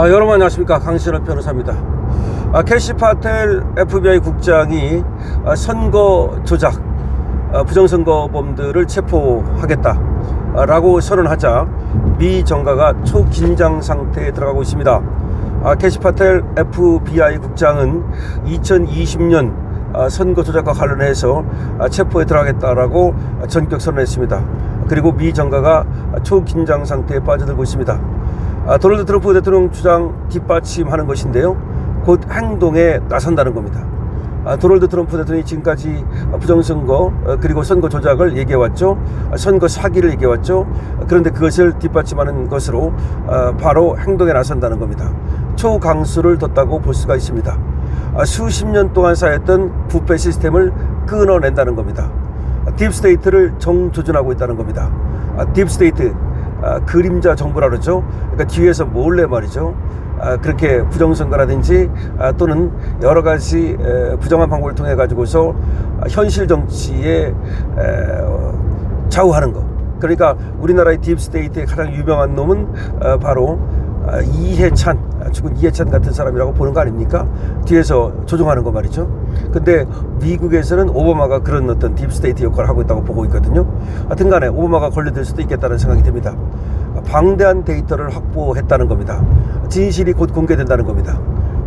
여러분 안녕하십니까, 강신업 변호사입니다. 캐시 파텔 FBI 국장이 선거 조작, 부정선거범들을 체포하겠다라고 선언하자 미 정가가 초긴장 상태에 들어가고 있습니다. 캐시 파텔 FBI 국장은 2020년 선거 조작과 관련해서 체포에 들어가겠다라고 전격 선언했습니다. 그리고 미 정가가 초긴장 상태에 빠져들고 있습니다. 도널드 트럼프 대통령 주장 뒷받침하는 것인데요, 곧 행동에 나선다는 겁니다. 도널드 트럼프 대통령이 지금까지 부정선거 그리고 선거 조작을 얘기해왔죠. 선거 사기를 얘기해왔죠. 그런데 그것을 뒷받침하는 것으로 바로 행동에 나선다는 겁니다. 초강수를 뒀다고 볼 수가 있습니다. 수십 년 동안 쌓였던 부패 시스템을 끊어낸다는 겁니다. 딥스테이트를 정조준하고 있다는 겁니다. 딥스테이트, 그림자 정부라 그러죠. 그러니까 뒤에서 몰래 말이죠. 그렇게 부정선거라든지 또는 여러 가지 부정한 방법을 통해 가지고서 현실 정치에 좌우하는 것. 그러니까 우리나라의 딥스테이트의 가장 유명한 놈은 바로 이해찬, 죽은 이해찬 같은 사람이라고 보는 거 아닙니까? 뒤에서 조종하는 거 말이죠. 근데 미국에서는 오바마가 그런 어떤 딥스테이트 역할을 하고 있다고 보고 있거든요. 하여튼 간에 오바마가 걸려들 수도 있겠다는 생각이 듭니다. 방대한 데이터를 확보했다는 겁니다. 진실이 곧 공개된다는 겁니다.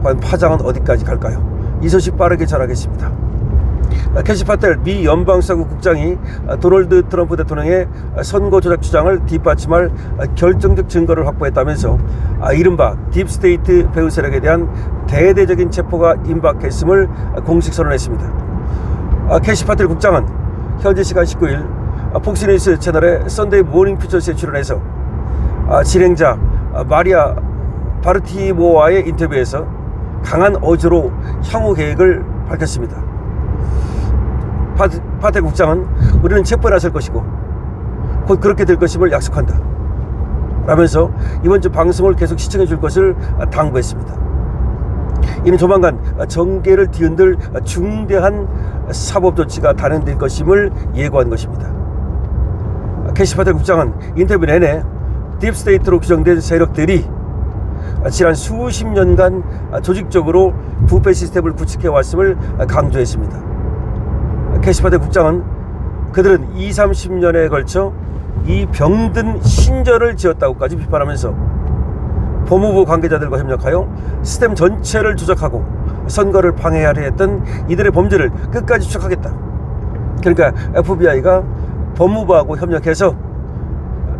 과연 파장은 어디까지 갈까요? 이 소식 빠르게 전하겠습니다. 캐시 파텔 미 연방사국 국장이 도널드 트럼프 대통령의 선거 조작 주장을 뒷받침할 결정적 증거를 확보했다면서 이른바 딥스테이트 배후 세력에 대한 대대적인 체포가 임박했음을 공식 선언했습니다. 캐시 파텔 국장은 현지 시간 19일 폭스뉴스 채널의 선데이 모닝 피처스에 출연해서 진행자 마리아 바르티모와의 인터뷰에서 강한 어조로 향후 계획을 밝혔습니다. 파텔 국장은 우리는 체포에 나설 것이고 곧 그렇게 될 것임을 약속한다 라면서 이번 주 방송을 계속 시청해 줄 것을 당부했습니다. 이는 조만간 정계를 뒤흔들 중대한 사법 조치가 단행될 것임을 예고한 것입니다. 캐시 파텔 국장은 인터뷰 내내 딥스테이트로 규정된 세력들이 지난 수십 년간 조직적으로 부패 시스템을 구축해 왔음을 강조했습니다. 캐시 파텔 국장은 그들은 20-30년에 걸쳐 이 병든 신전을 지었다고까지 비판하면서 법무부 관계자들과 협력하여 시스템 전체를 조작하고 선거를 방해하려 했던 이들의 범죄를 끝까지 추적하겠다. 그러니까 FBI가 법무부하고 협력해서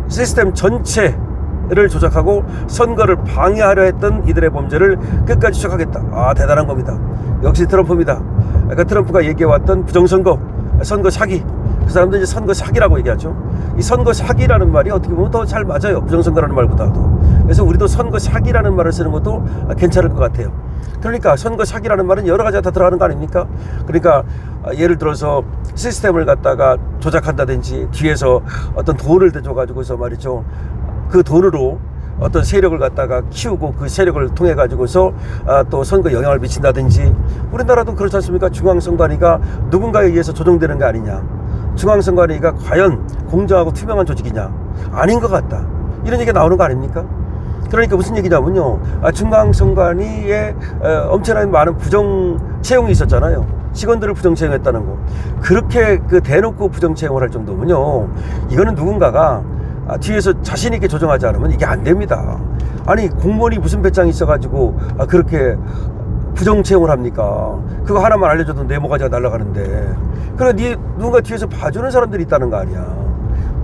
시스템 전체를 조작하고 선거를 방해하려 했던 이들의 범죄를 끝까지 추적하겠다. 대단한 겁니다. 역시 트럼프입니다. 그러니까 트럼프가 얘기해왔던 부정선거, 선거 사기, 그 사람들이 이제 선거 사기라고 얘기하죠. 이 선거 사기라는 말이 어떻게 보면 더 잘 맞아요, 부정선거라는 말보다도. 그래서 우리도 선거 사기라는 말을 쓰는 것도 괜찮을 것 같아요. 그러니까 선거 사기라는 말은 여러 가지가 다 들어가는 거 아닙니까? 그러니까 예를 들어서 시스템을 갖다가 조작한다든지 뒤에서 어떤 돈을 대줘 가지고서 말이죠, 그 돈으로 어떤 세력을 갖다가 키우고 그 세력을 통해 가지고서 또 선거에 영향을 미친다든지. 우리나라도 그렇지 않습니까? 중앙선관위가 누군가에 의해서 조정되는 게 아니냐, 중앙선관위가 과연 공정하고 투명한 조직이냐, 아닌 것 같다, 이런 얘기가 나오는 거 아닙니까? 그러니까 무슨 얘기냐면요, 중앙선관위에 엄청나게 많은 부정 채용이 있었잖아요. 직원들을 부정 채용했다는 거. 그렇게 대놓고 부정 채용을 할 정도면요, 이거는 누군가가 뒤에서 자신 있게 조정하지 않으면 이게 안 됩니다. 아니, 공무원이 무슨 배짱이 있어가지고 그렇게 부정 채용을 합니까? 그거 하나만 알려줘도 내 모가지가 날아가는데. 그래, 누군가 뒤에서 봐주는 사람들이 있다는 거 아니야.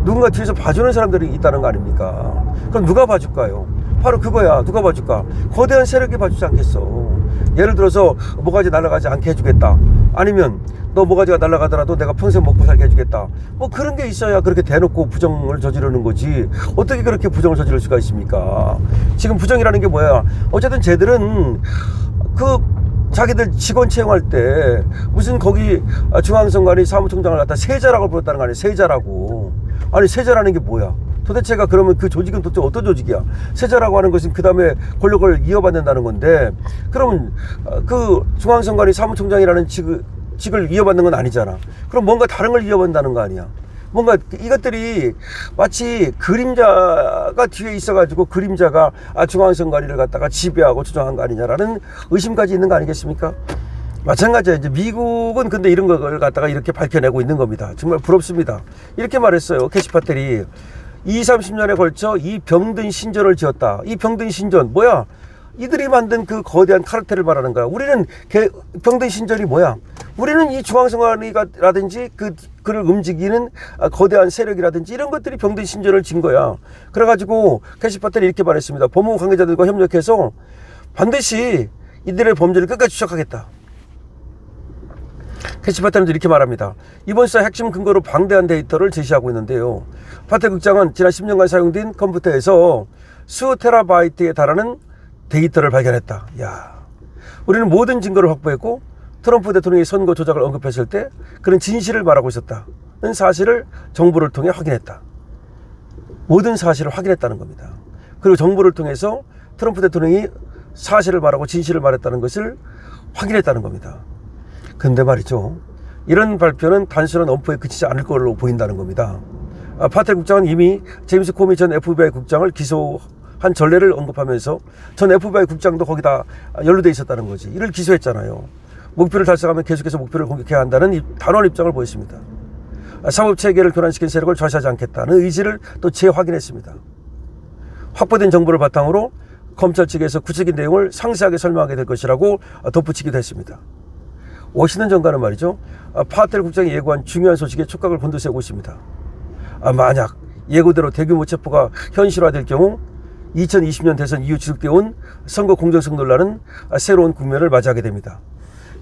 누군가 뒤에서 봐주는 사람들이 있다는 거 아닙니까? 그럼 누가 봐줄까요? 바로 그거야. 누가 봐줄까? 거대한 세력이 봐주지 않겠어. 예를 들어서 모가지 날아가지 않게 해주겠다, 아니면 너 모가지가 날아가더라도 내가 평생 먹고 살게 해주겠다, 뭐 그런 게 있어야 그렇게 대놓고 부정을 저지르는 거지. 어떻게 그렇게 부정을 저지를 수가 있습니까? 지금 부정이라는 게 뭐야? 어쨌든 쟤들은 자기들 직원 채용할 때 무슨 거기 중앙선관위 사무총장을 갖다 세자라고 불렀다는 거 아니에요? 세자라고. 아니, 세자라는 게 뭐야? 도대체가 그러면 그 조직은 도대체 어떤 조직이야? 세자라고 하는 것은 그 다음에 권력을 이어받는다는 건데, 그러면 그 중앙선관위 사무총장이라는 직을 이어받는 건 아니잖아. 그럼 뭔가 다른 걸 이어받는다는 거 아니야? 뭔가 이것들이 마치 그림자가 뒤에 있어가지고 그림자가 중앙선관위를 갖다가 지배하고 조정한 거 아니냐라는 의심까지 있는 거 아니겠습니까? 마찬가지예요. 이제 미국은 근데 이런 걸 갖다가 이렇게 밝혀내고 있는 겁니다. 정말 부럽습니다. 이렇게 말했어요. 게시파들이 20-30년에 걸쳐 이 병든 신전을 지었다. 이 병든 신전 뭐야? 이들이 만든 그 거대한 카르텔을 말하는 거야. 우리는 병든 신전이 뭐야? 우리는 이 중앙선관위라든지 그를 움직이는 거대한 세력이라든지 이런 것들이 병든 신전을 진 거야. 그래가지고 게시파들이 이렇게 말했습니다. 법무부 관계자들과 협력해서 반드시 이들의 범죄를 끝까지 추적하겠다. 게시파트는 이렇게 말합니다. 이번 수사 핵심 근거로 방대한 데이터를 제시하고 있는데요. 파텔 국장은 지난 10년간 사용된 컴퓨터에서 수억 테라바이트에 달하는 데이터를 발견했다. 야, 우리는 모든 증거를 확보했고 트럼프 대통령이 선거 조작을 언급했을 때 그는 진실을 말하고 있었다는 사실을 정보를 통해 확인했다. 모든 사실을 확인했다는 겁니다. 그리고 정보를 통해서 트럼프 대통령이 사실을 말하고 진실을 말했다는 것을 확인했다는 겁니다. 근데 말이죠, 이런 발표는 단순한 엄포에 그치지 않을 걸로 보인다는 겁니다. 파텔 국장은 이미 제임스 코미 전 FBI 국장을 기소한 전례를 언급하면서 전 FBI 국장도 거기다 연루돼 있었다는 거지. 이를 기소했잖아요. 목표를 달성하면 계속해서 목표를 공격해야 한다는 단호한 입장을 보였습니다. 사법체계를 교란시킨 세력을 좌시하지 않겠다는 의지를 또 재확인했습니다. 확보된 정보를 바탕으로 검찰 측에서 구체적인 내용을 상세하게 설명하게 될 것이라고 덧붙이기도 했습니다. 워싱턴 정가는 말이죠, 파텔 국장이 예고한 중요한 소식에 촉각을 곤두세우고 있습니다. 만약 예고대로 대규모 체포가 현실화될 경우 2020년 대선 이후 지속되어 온 선거 공정성 논란은 새로운 국면을 맞이하게 됩니다.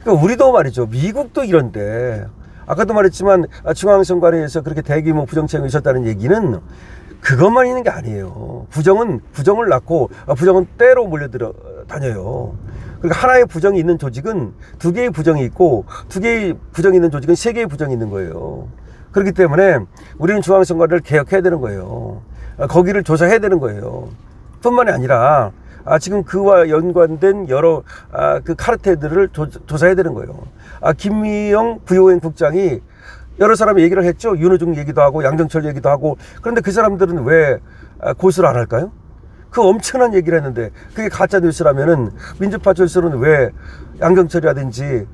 그러니까 우리도 말이죠, 미국도 이런데 아까도 말했지만 중앙선관위에서 그렇게 대규모 부정체행이 있었다는 얘기는 그것만 있는 게 아니에요. 부정은 부정을 낳고 부정은 때로 몰려들어 다녀요. 그러니까 하나의 부정이 있는 조직은 두 개의 부정이 있고 두 개의 부정이 있는 조직은 세 개의 부정이 있는 거예요. 그렇기 때문에 우리는 중앙선관위를 개혁해야 되는 거예요. 거기를 조사해야 되는 거예요. 뿐만이 아니라 지금 그와 연관된 여러 그 카르텔들을 조사해야 되는 거예요. 김미영 VON 국장이 여러 사람이 얘기를 했죠. 윤호중 얘기도 하고 양정철 얘기도 하고. 그런데 그 사람들은 왜 고소를 안 할까요? 그 엄청난 얘기를 했는데 그게 가짜 뉴스라면은 민주파 철수는 왜 양정철이라든지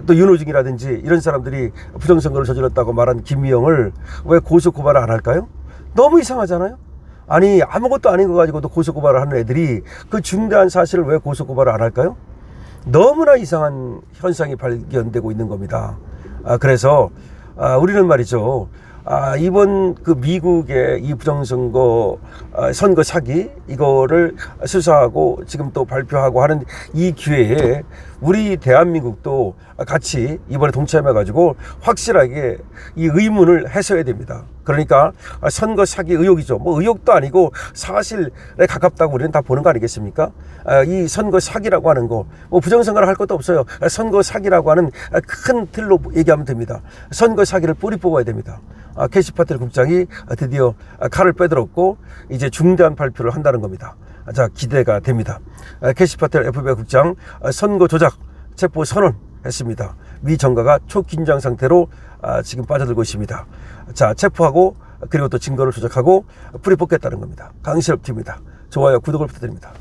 또 윤호중이라든지 이런 사람들이 부정선거를 저질렀다고 말한 김미영을 왜 고소 고발을 안 할까요? 너무 이상하잖아요. 아니 아무것도 아닌 거 가지고도 고소 고발을 하는 애들이 그 중대한 사실을 왜 고소 고발을 안 할까요? 너무나 이상한 현상이 발견되고 있는 겁니다. 그래서 우리는 말이죠, 이번 그 미국의 이 부정선거 선거 사기 이거를 수사하고 지금 또 발표하고 하는 이 기회에 우리 대한민국도 같이 이번에 동참해 가지고 확실하게 이 의문을 해소해야 됩니다. 그러니까 선거 사기 의혹이죠. 뭐 의혹도 아니고 사실에 가깝다고 우리는 다 보는 거 아니겠습니까? 이 선거 사기라고 하는 거, 뭐 부정선거를 할 것도 없어요. 선거 사기라고 하는 큰 틀로 얘기하면 됩니다. 선거 사기를 뿌리 뽑아야 됩니다. 게시파텔 국장이 드디어 칼을 빼들었고 이제 중대한 발표를 한다는 겁니다. 자, 기대가 됩니다. 게시파텔 FBI 국장 선거 조작 체포 선언했습니다. 미 정가가 초긴장 상태로 지금 빠져들고 있습니다. 자, 체포하고 그리고 또 증거를 조작하고 뿌리 뽑겠다는 겁니다. 강실업 TV입니다. 좋아요, 구독을 부탁드립니다.